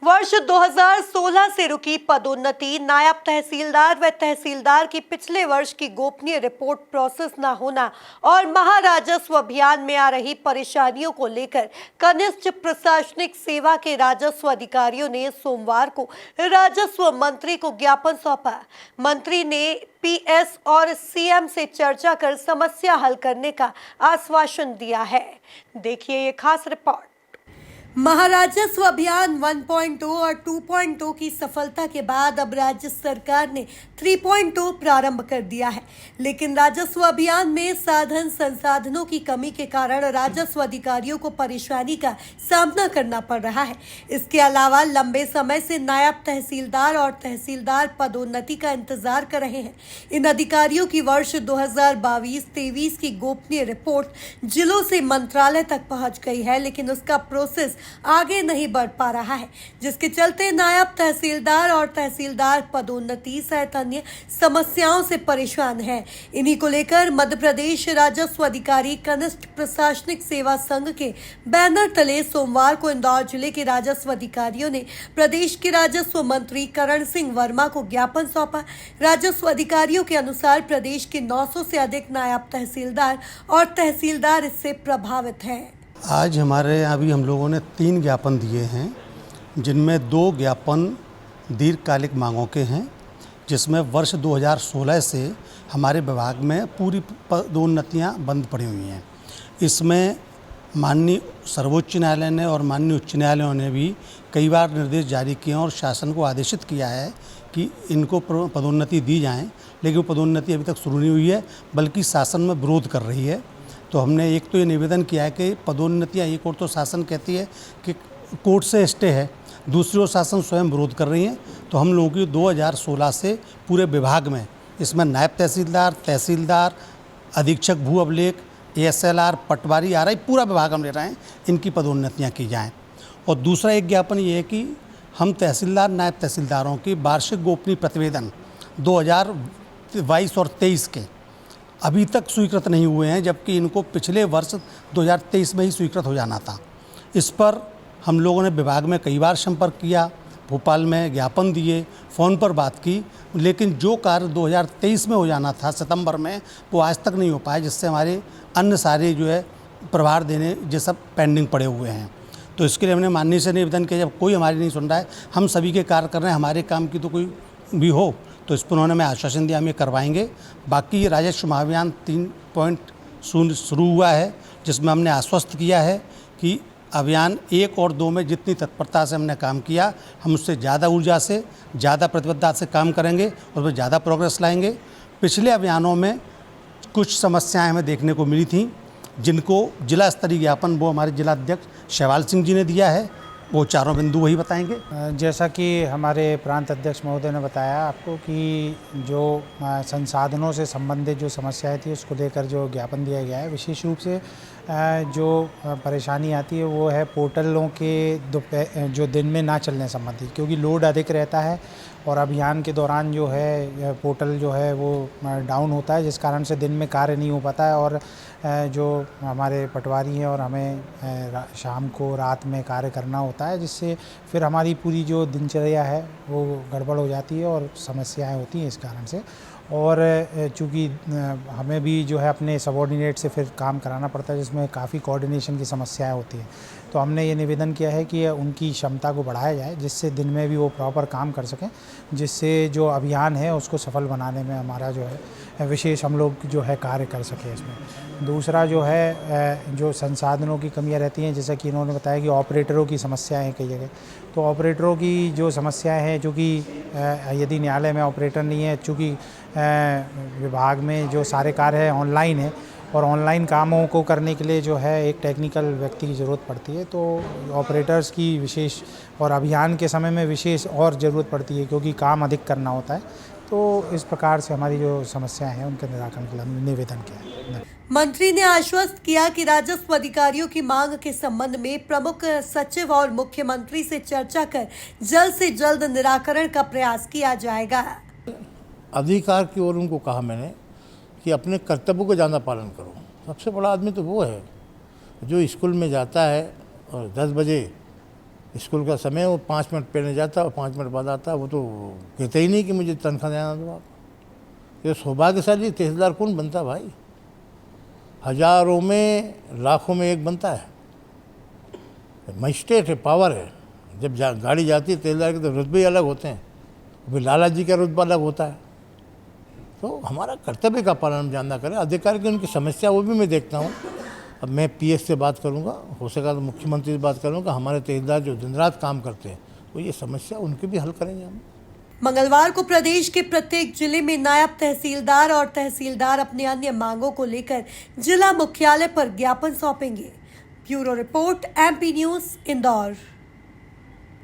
वर्ष 2016 से रुकी पदोन्नति, नायब तहसीलदार व तहसीलदार की पिछले वर्ष की गोपनीय रिपोर्ट प्रोसेस न होना और महाराजस्व अभियान में आ रही परेशानियों को लेकर कनिष्ठ प्रशासनिक सेवा के राजस्व अधिकारियों ने सोमवार को राजस्व मंत्री को ज्ञापन सौंपा। मंत्री ने पीएस और सीएम से चर्चा कर समस्या हल करने का आश्वासन दिया है। देखिए ये खास रिपोर्ट। महाराजस्व अभियान 1.0 और 2.0 की सफलता के बाद अब राज्य सरकार ने 3.0 प्रारंभ कर दिया है, लेकिन राजस्व अभियान में साधन संसाधनों की कमी के कारण राजस्व अधिकारियों को परेशानी का सामना करना पड़ रहा है। इसके अलावा लंबे समय से नायब तहसीलदार और तहसीलदार पदोन्नति का इंतजार कर रहे हैं। इन अधिकारियों की वर्ष 2022-23 की गोपनीय रिपोर्ट जिलों से मंत्रालय तक पहुंच गई है, लेकिन उसका प्रोसेस आगे नहीं बढ़ पा रहा है, जिसके चलते नायब तहसीलदार और तहसीलदार पदोन्नति सहित अन्य समस्याओं से परेशान हैं। इन्हीं को लेकर मध्य प्रदेश राजस्व अधिकारी कनिष्ठ प्रशासनिक सेवा संघ के बैनर तले सोमवार को इंदौर जिले के राजस्व अधिकारियों ने प्रदेश के राजस्व मंत्री करण सिंह वर्मा को ज्ञापन सौंपा। राजस्व अधिकारियों के अनुसार प्रदेश के 900 से अधिक नायब तहसीलदार और तहसीलदार इससे प्रभावित हैं। आज हमारे यहाँ अभी हम लोगों ने 3 ज्ञापन दिए हैं, जिनमें 2 ज्ञापन दीर्घकालिक मांगों के हैं, जिसमें वर्ष 2016 से हमारे विभाग में पूरी पदोन्नतियाँ बंद पड़ी हुई हैं। इसमें माननीय सर्वोच्च न्यायालय ने और माननीय उच्च न्यायालयों ने भी कई बार निर्देश जारी किए और शासन को आदेशित किया है कि इनको पदोन्नति दी जाएँ, लेकिन वो पदोन्नति अभी तक शुरू नहीं हुई है, बल्कि शासन में विरोध कर रही है। तो हमने एक तो ये निवेदन किया है कि पदोन्नतियाँ एक और तो शासन कहती है कि कोर्ट से स्टे है, दूसरी ओर शासन स्वयं विरोध कर रही है। तो हम लोगों की 2016 से पूरे विभाग में इसमें नायब तहसीलदार, तहसीलदार, अधीक्षक भू अभिलेख, एएसएलआर, पटवारी, आरआई पूरा विभाग हम ले रहे हैं, इनकी पदोन्नतियाँ की जाएँ। और दूसरा एक ज्ञापन ये है कि हम तहसीलदार, नायब तहसीलदारों की वार्षिक गोपनीय प्रतिवेदन 2022 और 23 के अभी तक स्वीकृत नहीं हुए हैं, जबकि इनको पिछले वर्ष 2023 में ही स्वीकृत हो जाना था। इस पर हम लोगों ने विभाग में कई बार संपर्क किया, भोपाल में ज्ञापन दिए, फ़ोन पर बात की, लेकिन जो कार्य 2023 में हो जाना था सितंबर में, वो आज तक नहीं हो पाया, जिससे हमारे अन्य सारे जो है प्रभार देने ये सब पेंडिंग पड़े हुए हैं। तो इसके लिए हमने माननीय से निवेदन किया, जब कोई हमारी नहीं सुन रहा है, हम सभी के कार्य कर रहे हैं, हमारे काम की तो कोई भी हो, तो इस पर उन्होंने हमें आश्वासन दिया हम ये करवाएंगे। बाकी ये राजस्व महाअभियान 3.0 शुरू हुआ है, जिसमें हमने आश्वस्त किया है कि अभियान 1 और 2 में जितनी तत्परता से हमने काम किया, हम उससे ज़्यादा ऊर्जा से, ज़्यादा प्रतिबद्धता से काम करेंगे और उसमें ज़्यादा प्रोग्रेस लाएंगे। पिछले अभियानों में कुछ समस्याएं हमें देखने को मिली थी, जिनको जिला स्तरीय ज्ञापन वो हमारे जिलाध्यक्ष शैवाल सिंह जी ने दिया है, वो चारों बिंदु वही बताएंगे। जैसा कि हमारे प्रांत अध्यक्ष महोदय ने बताया आपको कि जो संसाधनों से संबंधित जो समस्याएं थी उसको लेकर जो ज्ञापन दिया गया है, विशेष रूप से जो परेशानी आती है वो है पोर्टलों के जो दिन में ना चलने संबंधी, क्योंकि लोड अधिक रहता है और अभियान के दौरान जो है पोर्टल जो है वो डाउन होता है, जिस कारण से दिन में कार्य नहीं हो पाता है और जो हमारे पटवारी हैं और हमें शाम को रात में कार्य करना होता है, जिससे फिर हमारी पूरी जो दिनचर्या है वो गड़बड़ हो जाती है और समस्याएं होती हैं इस कारण से। और चूँकि हमें भी जो है अपने सबॉर्डिनेट से फिर काम कराना पड़ता है, जिसमें काफ़ी कोऑर्डिनेशन की समस्याएं होती हैं। तो हमने ये निवेदन किया है कि उनकी क्षमता को बढ़ाया जाए, जिससे दिन में भी वो प्रॉपर काम कर सकें, जिससे जो अभियान है उसको सफल बनाने में हमारा जो है विशेष हम लोग जो है कार्य कर सकें इसमें। दूसरा जो है जो संसाधनों की कमियां रहती हैं, जैसा कि इन्होंने बताया कि ऑपरेटरों की समस्याएं हैं कई जगह, तो ऑपरेटरों की जो समस्याएं हैं, चूँकि यदि न्यायालय में ऑपरेटर नहीं है, चूँकि विभाग में जो सारे कार्य है ऑनलाइन है और ऑनलाइन कामों को करने के लिए जो है एक टेक्निकल व्यक्ति की ज़रूरत पड़ती है, तो ऑपरेटर्स की विशेष और अभियान के समय में विशेष और ज़रूरत पड़ती है, क्योंकि काम अधिक करना होता है। तो इस प्रकार से हमारी जो समस्याएं हैं उनके निराकरण के लिए निवेदन किया है। मंत्री ने आश्वस्त किया कि राजस्व अधिकारियों की मांग के संबंध में प्रमुख सचिव और मुख्यमंत्री से चर्चा कर जल्द से जल्द निराकरण का प्रयास किया जाएगा। अधिकार की ओर उनको कहा मैंने कि अपने कर्तव्य को ज़्यादा पालन करो। सबसे बड़ा आदमी तो वो है जो स्कूल में जाता है और 10 बजे स्कूल का समय वो 5 मिनट पहले जाता और 5 मिनट बाद आता, वो तो कहते ही नहीं कि मुझे तनख्वाह देना दो आप। ये सौभाग्यशाली तहसीलदार कौन बनता भाई? हजारों में लाखों में एक बनता है। मजिस्ट्रेट है, पावर है। जब गाड़ी जाती है तहसीलदार के तो रुतबे अलग होते हैं, अभी लाला जी का रुतबा अलग होता है। तो हमारा कर्तव्य का पालन हम जानना करें। अधिकारी की उनकी समस्या वो भी मैं देखता हूँ। अब मैं पीएस से बात करूँगा, हो सका तो मुख्यमंत्री से बात करूँगा। हमारे तहसीलदार जो दिन रात काम करते हैं वो ये समस्या उनकी भी हल करेंगे हम। मंगलवार को प्रदेश के प्रत्येक जिले में नायब तहसीलदार और तहसीलदार अपनी अन्य मांगों को लेकर जिला मुख्यालय पर ज्ञापन सौंपेंगे। Bureau report, MP news, Indore.